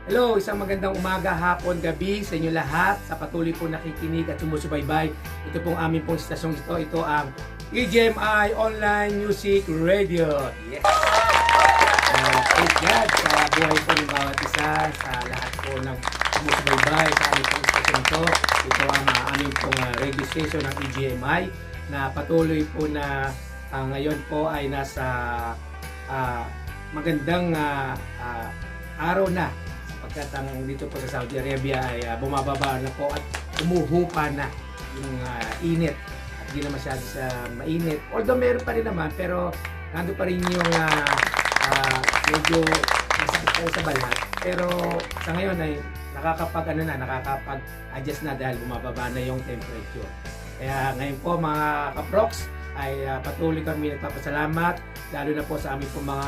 Hello, isang magandang umaga, hapon, gabi sa inyo lahat sa patuloy po nakikinig at sumusubaybay. Ito pong aming pong istasyong ito. Ito ang EGMI Online Music Radio. Yes! Thank God sa buhay po ng bawat isa, sa lahat po ng sumusubaybay sa aming pong istasyon ito. Ito ang aming pong radio station ng EGMI na patuloy po na ngayon po ay nasa magandang araw na sapagkat ang dito po sa Saudi Arabia ay bumababa na po at umuhupa na yung init at hindi na masyado sa mainit, although meron pa rin naman pero nando pa rin yung medyo masakit tayo sa balat, pero sa ngayon ay nakakapag-adjust na dahil bumababa na yung temperature. Kaya ngayon po mga kaprox ay patuloy kami nagpapasalamat lalo na po sa aming po mga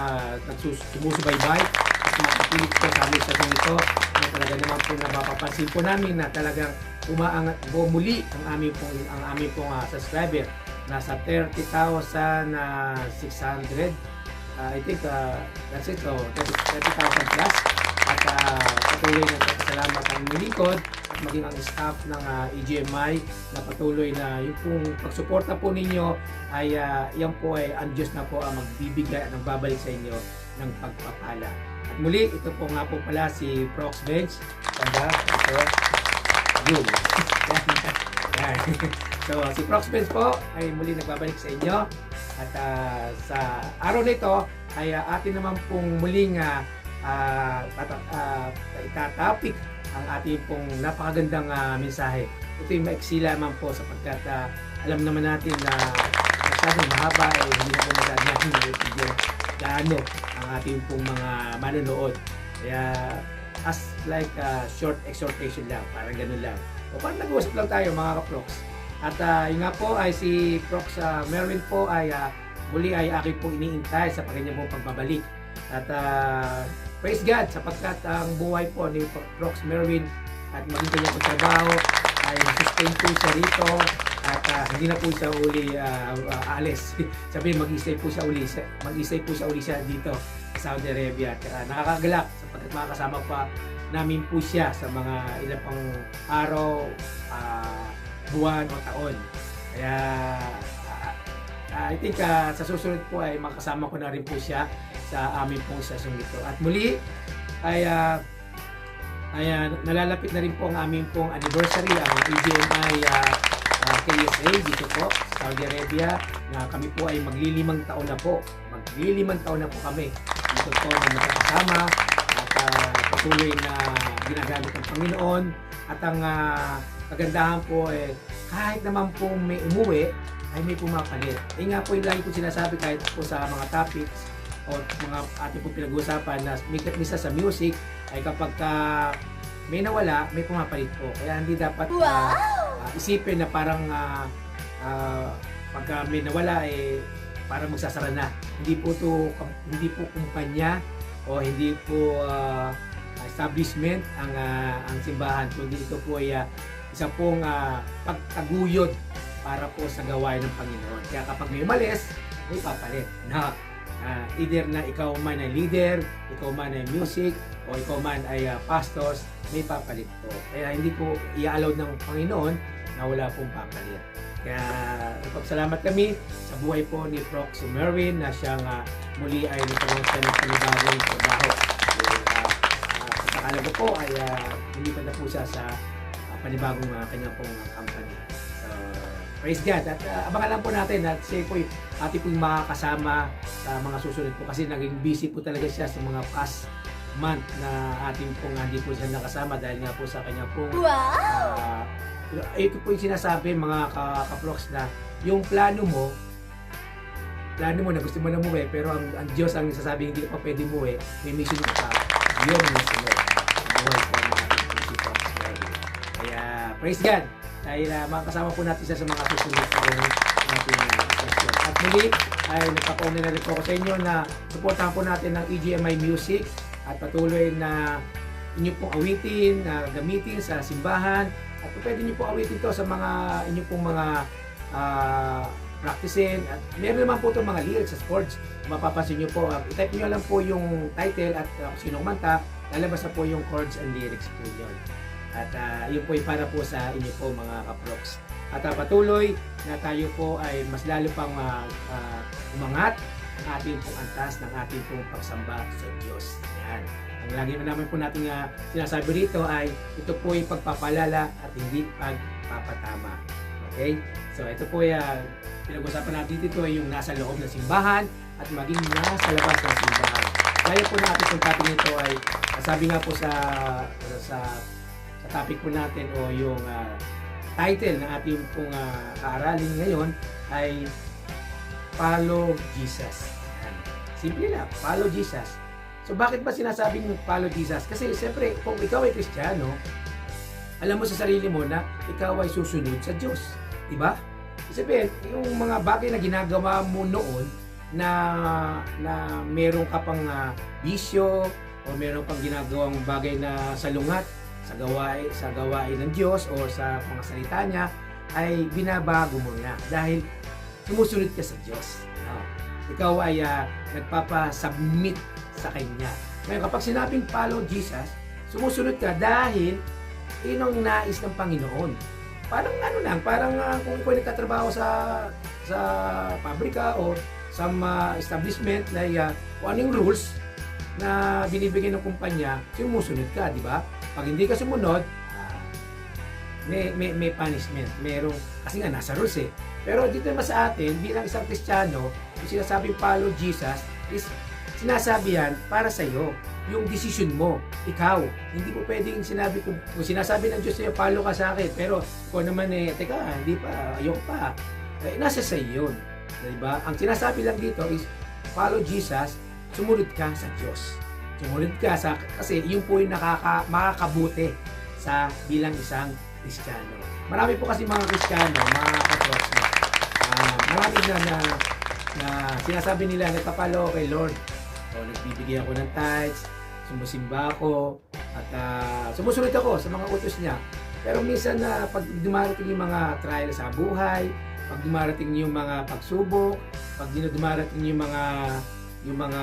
sumusubaybay at makapilit po sa aming sasong ito na talaga naman po napapansin po namin na talagang umaangat muli ang aming pong subscriber. Nasa 30,600 I think that's it, 30,000 plus at patuloy na salamat ang lingkod at maging ang staff ng EGMI na patuloy na yung pong pagsuporta po ninyo ay yan po ay ang Diyos na po ang magbibigay at nagbabalik sa inyo ng pagpapala. At muli, ito po nga po pala si Prox Bench. Tanda, ito. Yun. So, si Prox Bench po ay muli nagbabalik sa inyo. At sa araw nito ay atin naman pong muling itatapik ang ating pong napakagandang mensahe. Ito yung maiksi lamang po sapagkat alam naman natin na masyadong mahaba ay hindi na po natin natin gaano ang ating pong mga manonood. Kaya as like short exhortation lang, parang ganun lang. O parang nag-uusap lang tayo mga kaprox. At yun nga po ay si Prox Merwin po ay muli ay aking pong iniintay sa kanyang pong pagbabalik. At praise God sapagkat ang buhay po ni Prox Merwin at maging kanyang pagtrabaho ay sustain po siya rito at hindi na po siya uli aalis. Sabihin mag-isay po siya uli siya dito sa Saudi Arabia. At nakakagalak sapagkat makakasama pa namin po siya sa mga ilang pang araw, buwan o taon. Kaya I think sa susunod po ay makasama ko na rin po siya sa aming pong session ito. At muli ay nalalapit na rin po ang aming pong anniversary, ang EGMI KSA dito po sa Saudi Arabia, na kami po ay maglilimang taon na po. Maglilimang taon na po kami dito po na magkakasama at patuloy na ginagamit ng Panginoon. At ang kagandahan po eh, kahit naman po may umuwi, ay may pumapalit. Eh nga po yung lagi ko sinasabi kahit po sa mga topics o mga ating po pinag-uusapan na misa sa music, ay kapag may nawala, may pumapalit po. Kaya hindi dapat isipin na parang pagka may nawala, eh parang magsasara na. Hindi po kumpanya o hindi po establishment ang simbahan, kundi ito po ay isa pong pagtaguyod para po sa gawain ng Panginoon. Kaya kapag may umalis, may papalit. Na either na ikaw man ay leader, ikaw man ay music, o ikaw man ay pastors, may papalit po. Kaya hindi po i-allow ng Panginoon na wala pong papalit. Kaya nagpapasalamat kami sa buhay po ni Prox Merwin na siyang muli ay nagkaroon siya ng panibagong trabaho. Sa alam ko po ay lumipat na po siya sa panibagong kanyang pong company. So, praise God. At abangan lang po natin at siya po ating pong makakasama sa mga susunod po kasi naging busy po talaga siya sa mga past month na ating pong hindi po siya nakasama dahil nga po sa kanyang pong ito po yung sinasabi mga kaprox na yung plano mo na gusto mo na umuwi pero ang Diyos ang sasabi hindi ka pa pwede umuwi, may mission ka pa, yun ang nasunod. Buhay po ang ating Prox Merwin. Kaya praise God dahil makakasama po natin siya sa mga susunod po natin session. At muli ay nagpapauna na rin po ako sa inyo na supportahan po natin ng EGMI Music at patuloy na inyo pong awitin, gamitin sa simbahan at pwede nyo po awitin to sa mga inyo pong mga practicing. At meron naman po itong mga lyrics sa sports. Mapapansin nyo po, i-type nyo lang po yung title at sino kumanta lalabas na po yung chords and lyrics po yun. At yun po ay para po sa inyo po mga kaproks. At patuloy na tayo po ay mas lalo pang umangat ang ating pong antas ng ating pong pagsamba sa Diyos. Yan. Ang lagi naman po natin sinasabi rito ay ito po ay pagpapalala at hindi pagpapatama. Okay? So ito po ay pinag-usapan natin dito ay yung nasa loob ng simbahan at maging nasa labas ng simbahan. Kaya po natin yung topic nito ay sabi nga po sa topic po natin o yung title ng ating pong aaralin ngayon ay Follow Jesus. Yan. Simple lang, follow Jesus. So bakit ba sinasabing follow Jesus? Kasi siyempre kung ikaw ay Kristiyano, alam mo sa sarili mo na ikaw ay susunod sa Diyos. Diba? Sabihin, yung mga bagay na ginagawa mo noon na meron ka pang bisyo o meron pang ginagawang bagay na salungat sa gawain ng Diyos o sa mga salita niya ay binabago mo na dahil sumusunod ka sa Diyos. Ikaw ay nagpapasubmit sa Kanya. Ngayon kapag sinabing follow Jesus, sumusunod ka dahil yun ang nais ng Panginoon. Parang parang kung ikaw nagtatrabaho sa pabrika o sa establishment na kung anong rules na binibigay ng kumpanya, sumusunod ka, di ba? Pag hindi ka sumunod, may punishment. Merong, kasi nga nasa rules eh. Pero dito naman sa atin, bilang isang Kristiyano, yung sinasabing follow Jesus is sinasabi yan para sa iyo. Yung decision mo, ikaw. Hindi po pwedeng sinabi kung sinasabi ng Diyos sa'yo, follow ka sa akin. Pero kung naman teka, hindi pa, ayoko pa. Nasa sa iyo yun. Diba? Ang sinasabi lang dito is, follow Jesus, sumunod ka sa Diyos. Sumunod ka kasi yun po yung makakabuti sa bilang isang Kristiyano. Marami po kasi mga Kristiyano, mga katrops marami na sinasabi nila, nagpapalo kay Lord. O nagbibigay ako ng tithes, sumusimba ako, at sumusunod ako sa mga utos niya. Pero minsan pag dumarating yung mga trial sa buhay, pag dumarating yung mga pagsubok, pag dumarating yung mga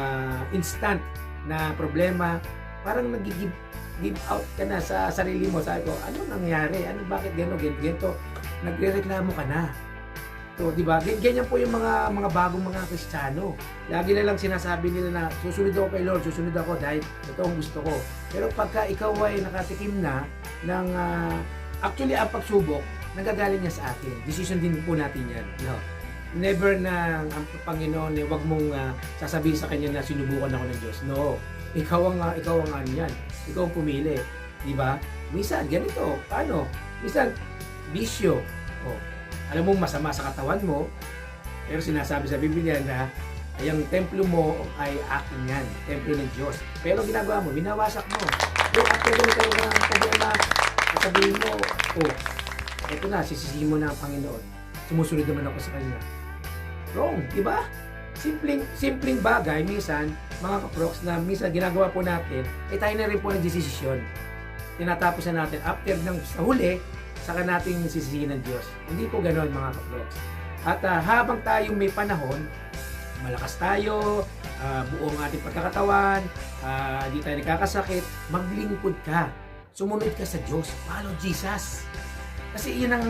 instant na problema, parang nag-give out ka na sa sarili mo. Sabi ko, ano nangyari? Bakit gano'n, ganito? Nagre-reklamo ka na. So, di ba? Ganyan po yung mga bagong mga Kristiyano. Lagi na lang sinasabi nila na susunod ako kay Lord, susunod ako dahil ito ang gusto ko. Pero pagka ikaw ay nakatikim na ng actually ang pagsubok, nanggagaling niya sa atin. Decision din po natin yan. No? Never na ang Panginoon wag mong sasabihin sa kanya na sinubukan ako ng Diyos. No. Ikaw ang ano yan. Ikaw ang pumili. Di ba? Minsan ganito. Paano? Minsan bisyo. Oh. Alam mo masama sa katawan mo, pero sinasabi sa Biblia na yung templo mo ay akin yan, templo ng Diyos. Pero ginagawa mo, binawasak mo. Pero after ganito ng problema, sasabihin mo, eto na, sisisihin mo na ang Panginoon. Sumusunod naman ako sa Kanya. Wrong, di ba? Simpleng bagay, minsan, mga kaproks, na minsan ginagawa po natin, tayo na rin po nagdesisyon. Tinatapos na natin, after sa huli, saka natin sisisihin ng Diyos. Hindi po ganoon mga kaproks. At habang tayong may panahon, malakas tayo, buong ating pagkakatawan, di tayo nagkakasakit, maglingkod ka. Sumunod ka sa Diyos. Follow Jesus. Kasi yun ang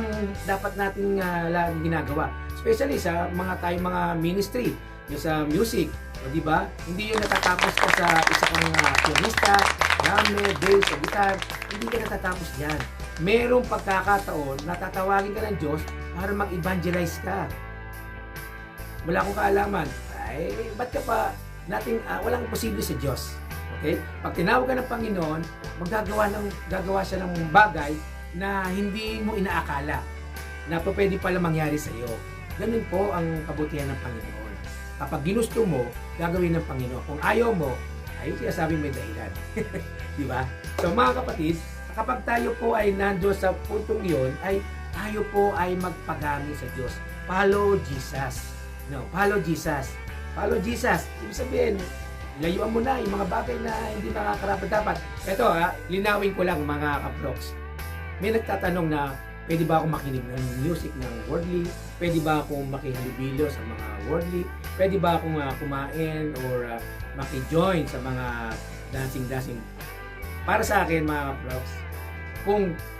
dapat nating laging ginagawa. Especially sa tayong mga ministry, yung sa music. O, di ba? Hindi yun natatapos ka sa isa kang pianista, drummer, bass, o guitar. Hindi ka natatapos dyan. Merong pagkakataon na tatawagin ka ng Diyos para mag-evangelize ka. Wala akong kaalaman. Ay, ba't ka pa walang posible sa Diyos. Okay? Pag tinawag ka ng Panginoon, gagawa siya ng bagay na hindi mo inaakala na pwede pala mangyari sa iyo. Ganun po ang kabutihan ng Panginoon. Kapag ginusto mo, gagawin ng Panginoon. Kung ayaw mo, ay sinasabi may dahilan. Di ba? So mga kapatid, kapag tayo po ay nandoon sa puntong iyon, ay tayo po ay magpagami sa Diyos. Follow Jesus. No, follow Jesus. Follow Jesus. Ibig sabihin, layuan mo na yung mga bagay na hindi nakakarapat-dapat. Ito linawin ko lang mga kaproks. May nagtatanong na, pwede ba akong makinig ng music ng worldly? Pwede ba akong makihalubilo sa mga worldly? Pwede ba akong kumain or maki-join sa mga dancing? para sa akin mga kaproks,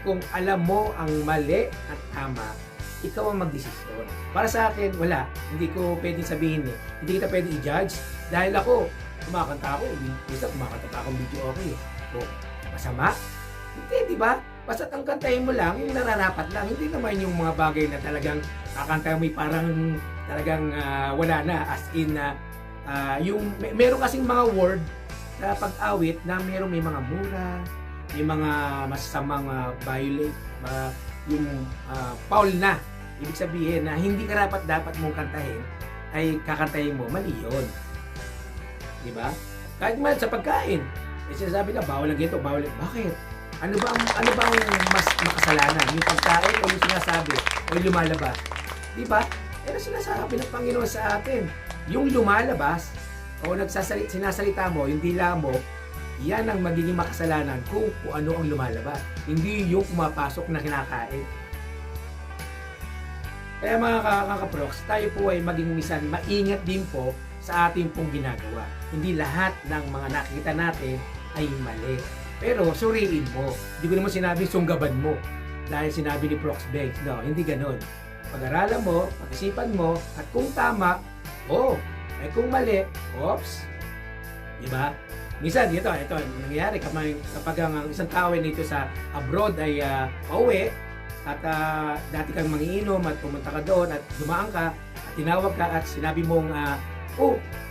kung alam mo ang mali at tama, ikaw ang magdesisyon. Para sa akin, wala. Hindi ko pwedeng sabihin hindi kita pwedeng i-judge dahil ako, kumakanta ako, minsan kumakanta pa akong video okay. O, masama? Hindi, di ba? Basta't ang kantahin mo lang, yung nararapat lang. Hindi naman yung mga bagay na talagang kakanta mo parang talagang wala na. As in, meron kasing mga word na pag-awit na may mga mura, may mga masasamang violate, yung foul na. Ibig sabihin na hindi dapat mong kantahin, ay kakantahin mo, mali yun. Di ba? Kahit man sa pagkain, sinasabi na, bawal lang ito, bawal lang. Bakit? Ano ba ang mas makasalanan? Yung pagkain o yung sinasabi o yung lumalabas? Di ba? Pero sinasabi ng Panginoon sa atin, yung lumalabas o sinasalita mo, yung dila mo, yan ang magiging makasalanan kung ano ang lumalabas. Hindi yung pumapasok na kinakain. Kaya mga kakaproks, tayo po ay maging minsan maingat din po sa ating pong ginagawa. Hindi lahat ng mga nakikita natin ay mali. Pero suriin mo. Hindi ko naman sinabi sunggaban mo. Dahil sinabi ni Prox Benz. No, hindi ganun. Pag-aralan mo, pag-isipan mo, at kung tama, ay kung mali, oops. Diba? Minsan, ito nangyayari kapag ang isang tao ay dito sa abroad ay pauwi at dati kang mangiinom at pumunta ka doon at dumaan ka at tinawag ka at sinabi mong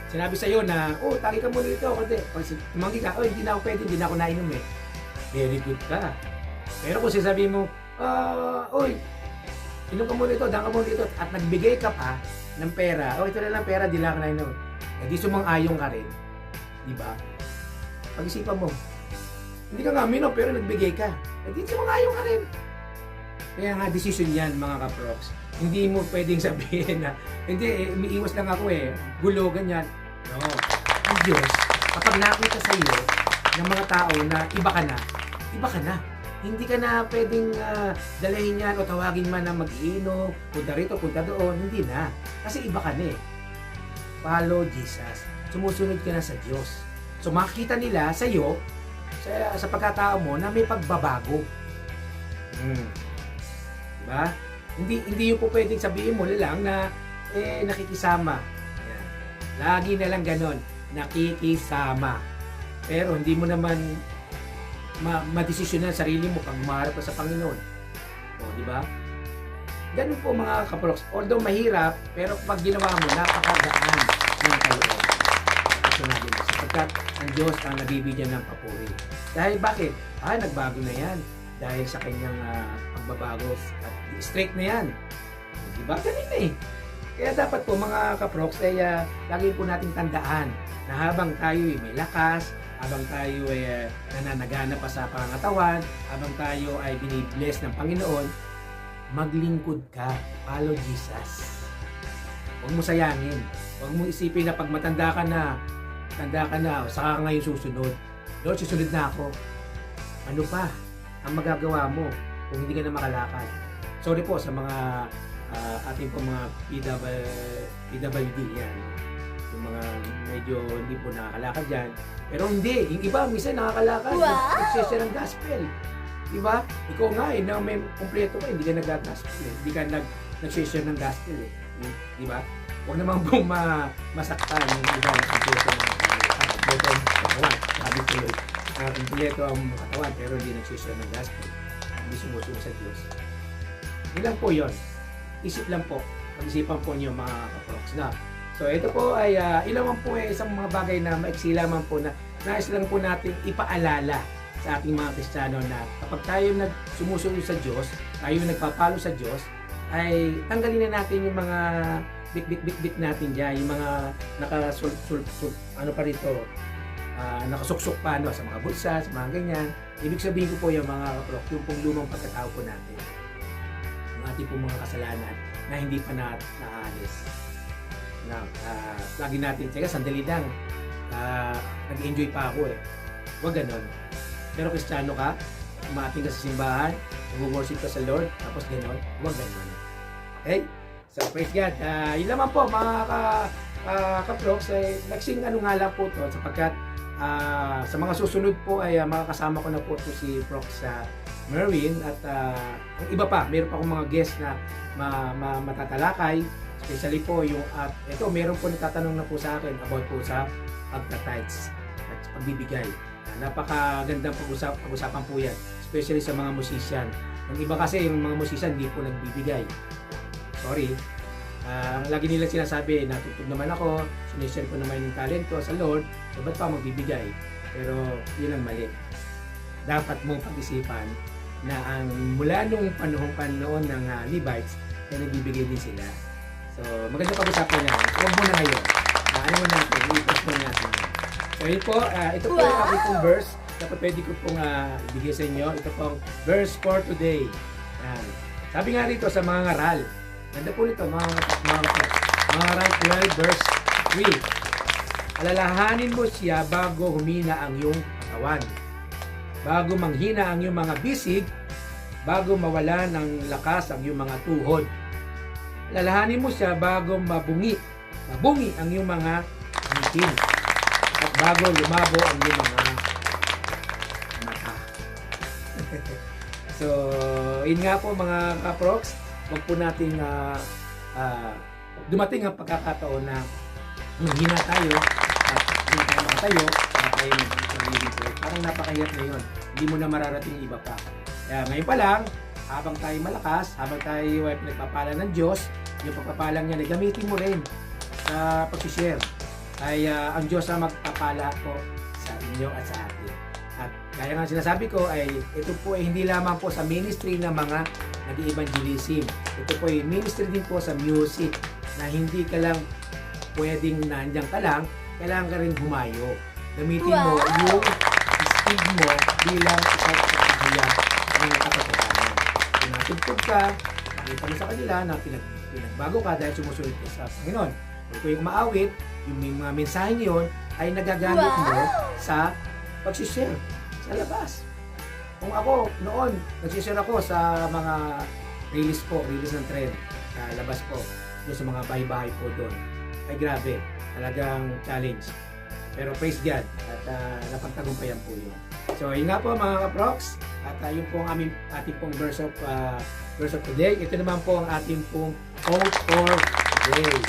sinabi sa iyo na tagi ka muna dito kasi pag tumanggi ka, hindi na ako pwede, hindi na ako nainom very good ka. Pero kung sasabihin mo inom ka muna dito, daan ka muna dito at nagbigay ka pa ng pera, ito na lang pera, di lang ako nainom, di sumang-ayon ka rin, di ba? Pag-isipan mo, hindi ka nga minom pero nagbigay ka. Hindi sumang-ayon ka rin. Kaya nga, decision yan mga kaproks. Hindi mo pwedeng sabihin na, hindi, umiiwas lang ako gulo, ganyan. No. Ang Diyos, kapag nakita sa iyo ng mga tao na iba ka na. Hindi ka na pwedeng dalahin yan o tawagin man na mag-iinom, punta rito, punta doon. Hindi na. Kasi iba ka na Follow Jesus. Sumusunod ka na sa Diyos. So makikita nila sa iyo, sa pagkatao mo na may pagbabago. Diba? Hindi yung po pwedeng sabihin mo lang na nakikisama. Yan. Lagi na lang ganon, nakikisama. Pero hindi mo naman madesisyonan sarili mo pag umaharap ka sa Panginoon. Di ba? Ganun po mga kaproks. Although mahirap, pero pag ginawa mo, napakagaan ng kaloob. Sapagkat ang Diyos ang nabibigyan ng papuri. Dahil bakit? Nagbago na yan. Dahil sa kanyang pagbabago at straight na yan. Diba? Ganun Kaya dapat po mga kaproks lagi po nating tandaan na habang tayo may lakas, habang tayo ay nananagana pa sa pangangatawan, habang tayo ay binibless ng Panginoon, maglingkod ka. Follow Jesus. Huwag mo sayangin. Huwag mo isipin na pag matanda ka na, saka ngayon susunod. Lord, susunod na ako. Ano pa ang magagawa mo kung hindi ka na makalakad? Sorry po sa mga ating po mga PWD yan. Yung mga medyo hindi po nakakalakad yan. Pero hindi. Yung iba, minsan nakakalakad. Wow! Nag-share ng gospel. Diba? Ikaw nga na may kumpleto ka, hindi ka nag-gospel Hindi ka nag-share ng gospel Diba? Huwag naman pong masaktan yung iba na kumpleto ng katawan. Sabi ko kumpleto ang katawan pero hindi nag-share ng gospel. Hindi sumusunod sa Diyos. Yun lang po yun. Isip lang po. Pag-isipan po niyo mga kaproks na. So ito po ay ilang po isang mga bagay na maiksi lamang po na nais lang po natin ipaalala sa ating mga Kristiyano na kapag tayo sumusunod sa Diyos, tayo nagpapalo sa Diyos, ay tanggalin na natin yung mga bit natin dyan, yung mga nakasuksok pa sa mga bulsa, sa mga ganyan. Ibig sabihin ko po yung mga kaprok, yung pong lumang pagkatao po natin. Yung ating pong mga kasalanan na hindi pa naalis. Lagi natin, teka, sandali lang. Nag-enjoy pa ako Huwag ganon. Pero Kristiyano ka, umating ka sa simbahan, nag-worship ka sa Lord, tapos ganon. Huwag ganon. Okay? So, praise God. Yun naman po, mga kaproks, nagsing nga lang po to sapagkat Sa mga susunod po ay makakasama ko na po ito si Prof. Merwin at ang iba pa, meron pa akong mga guest na matatalakay, especially po yung at ito meron po nagtatanong na po sa akin about po sa pagta-tithes at pagbibigay. Napakagandang pag-usapan po yan, especially sa mga musician. Yung iba kasi yung mga musician hindi po nagbibigay. Sorry. Ang lagi nila sinasabi, natutog naman ako, sinishare ko naman yung talent ko sa Lord, so ba't pa magbibigay? Pero yun ang mali. Dapat mo pag-isipan na ang mula nung panahon ng Levites ay nagbibigay din sila. So maganda pag-usapan yan. Huwag mo na ngayon. Ano mo natin, i-post mo natin. So yun po, ito po yung aking pong verse. Dapat pwede ko pong ibigay sa inyo. Ito pong verse for today. Yan. Sabi nga rito sa mga ngaral, ganda po nito, mga ngaral 12 verse 3. Alalahanin mo siya bago humina ang iyong katawan. Bago manghina ang iyong mga bisig, bago mawala ng lakas ang iyong mga tuhod. Alalahanin mo siya bago mabungi ang iyong mga ngipin. At bago lumabo ang iyong mga mata. So, yun nga po mga kaprox, wag po nating dumating ang pagkakataon na hina tayo at hindi tayo makatayo, tayo parang napakahirap na yun. Hindi mo na mararating yung iba pa. Kaya ngayon pa lang, habang tayo malakas, habang tayo ay pinagpapala ng Diyos, yung pagpapalang niya na gamitin mo rin sa pag-share. Ay ang Diyos ang magpapala po sa inyo at sa atin. At kaya nga sinasabi ko ay ito po ay hindi lamang po sa ministry ng mga nag-evangelism. Ito po ay ministry din po sa music na hindi ka lang pwedeng nandiyan ka lang, kailangan ka rin humayo. Gamitin mo yung speed mo bilang isang kahayag ng katotohanan. Kung natugtog ka, nakita mo sa kanila na pinagbago ka dahil sumusunod ka sa Panginoon. Kung yung umaawit, yung mga mensahe yun ay nagagamit mo sa pag-share sa labas. Kung ako, noon, nag-share ako sa mga release ng trend sa labas po, doon sa mga bahay-bahay po doon. Ay grabe, talagang challenge. Pero praise God at napagtagumpayan po yun. So yun nga po mga kaprox, at yun po ang ating pong verse of today. Ito naman po ang ating pong quote for today.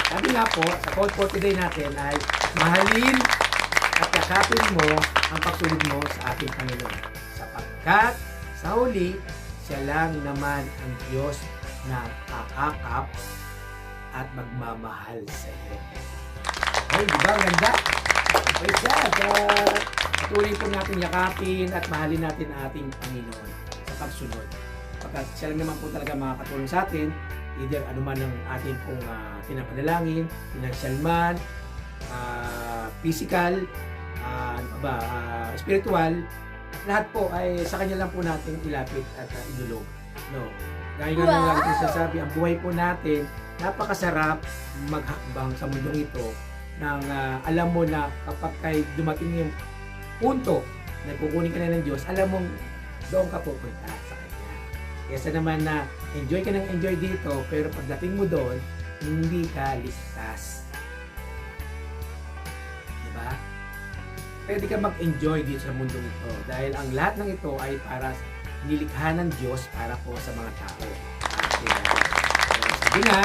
Sabi nga po, sa quote for today natin ay mahalin at yakapin mo ang pagsunod mo sa ating Panginoon. Sapagkat sa huli, siya lang naman ang Diyos na aakap at magmamahal sa iyo. Ay, di ba? Ang ganda. Praise God. Patuloy po natin yakapin at mahalin natin ang ating Panginoon sa pagsunod. Pagkat siya lang naman po talaga makakatulong sa atin, either anuman ang ating pong pinapanalangin, financial man, physical, spiritual, lahat po ay sa kanya lang po natin ilapit at idulog. No. Gaya nga ng lagi kong sasabi, ang buhay po natin, napakasarap maghakbang sa mundong ito nang alam mo na kapag kay dumating yung punto na kukunin ka na ng Diyos, alam mong doon ka pupunta sa Kanya. Kesa naman na enjoy ka ng enjoy dito, pero pagdating mo doon, hindi ka ligtas. Diba? Pwede ka mag-enjoy dito sa mundong ito dahil ang lahat ng ito ay para nilikha ng Diyos para po sa mga tao. Sabi nga,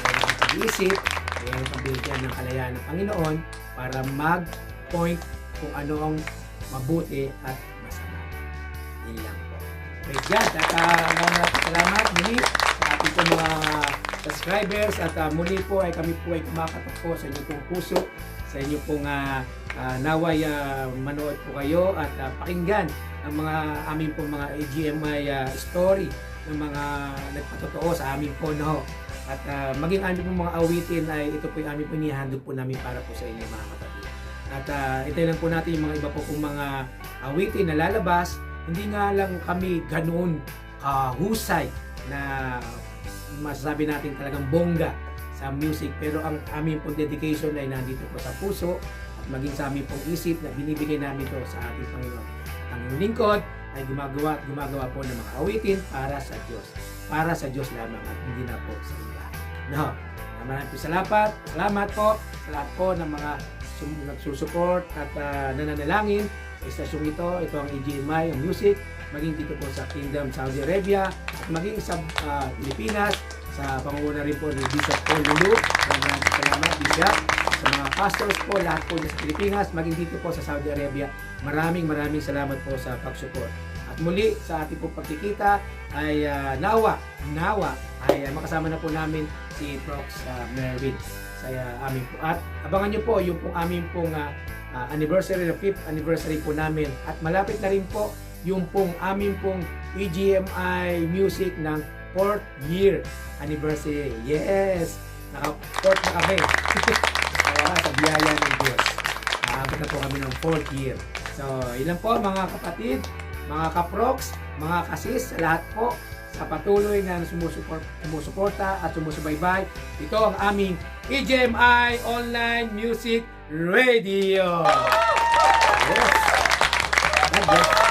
mayroon kang pag-iisip, mayroon kang binigyan ng kalayaan ng Panginoon para mag-point kung ano ang mabuti at masama. Yun lang po. Praise God! At maraming salamat muli sa ating po mga subscribers at muli po ay kami po ay kumakatok po sa inyong pong puso, sa inyong pong naway manood po kayo at pakinggan ang mga aming pong mga AGMI story ng mga nagpatotoo sa amin po, no? At maging aming pong mga awitin ay ito po yung aming pinihandog po namin para po sa inyo mga kapatid. At ito lang po natin yung mga iba po pong mga awitin na lalabas. Hindi nga lang kami ganoon kahusay na masasabi natin talagang bongga sa music, pero ang aming pong dedication ay nandito po sa puso at maging sa aming pong isip na binibigay namin to sa ating Panginoon. Ang lingkod ay gumagawa po ng mga awitin para sa Diyos. Para sa Diyos lamang at hindi na po sa iba. No. Maraming salamat po sa lahat po ng mga nagsusupport at nananalangin sa istasyong ito. Ito ang EGMI, ang music, maging dito po sa Kingdom, Saudi Arabia, at maging sa Pilipinas, sa pangunguna rin po ni Bishop Paul Lulu. Maraming salamat, Bishop. Sa mga pastors po, lahat po sa Pilipinas, maging dito po sa Saudi Arabia. Maraming salamat po sa pag-support. At muli, sa ating pong pagkikita, ay nawa ay makasama na po namin si Prox Merwin sa amin po. At abangan nyo po yung pong aming pong anniversary, the 5th anniversary po namin. At malapit na rin po yung pong aming pong EGMI music ng 4th year anniversary. Yes! Naka-4th na kami. Kaya sa biyaya ng Diyos. Nakabot na po kami ng 4th year. So, ilan po mga kapatid, mga kaprox, mga kasis, sa lahat po sa patuloy na sumusuporta at sumusubaybay. Ito ang aming EGMI Online Music Radio. Yes. God bless.